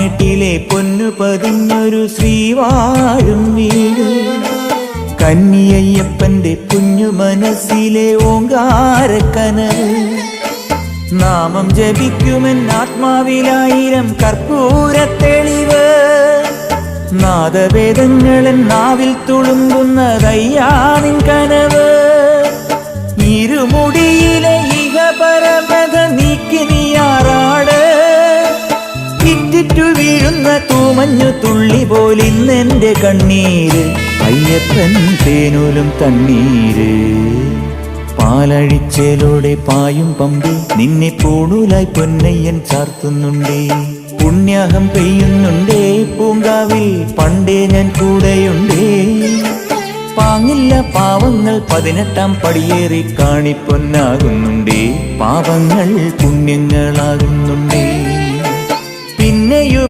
പതിനെട്ടിലെ പൊന്നു പതിഞ്ഞൊരു ശ്രീവാഴും വീട്, കന്നിയയ്യപ്പന്റെ കുഞ്ഞു മനസ്സിലെ ഓങ്കാരക്കനവ്. നാമം ജപിക്കുമെൻ ആത്മാവിലായിരം കർപ്പൂരത്തെളിവ്, നാദവേദങ്ങളൻ നാവിൽ തുളുമ്പുന്നതയ്യാനിൻ കനവ്. ഇരുമുടിയിലെ ഇഹപരമത നീക്കി നീയാറാട്, ഇറ്റിറ്റു വീഴുന്ന തൂമഞ്ഞു തുള്ളി പോലിന്നെന്റെ കണ്ണീര്, അയ്യപ്പൻ തേനൂലും തണ്ണീര്. പാലഴിച്ചേലോടെ പായും പമ്പി നിന്നെ പൂണൂലായി പൊന്നയ്യൻ ചാർത്തുന്നുണ്ടേ. പുണ്യാഹം പെയ്യുന്നുണ്ടേ പൂങ്കാവിൽ പണ്ടേ ഞാൻ കൂടെയുണ്ടേ. പാങ്ങില്ല പാവങ്ങൾ 18-ാം പടിയേറി കാണിപ്പൊന്നാകുന്നുണ്ടേ, പാപങ്ങൾ പുണ്യങ്ങളാകുന്നുണ്ടേ.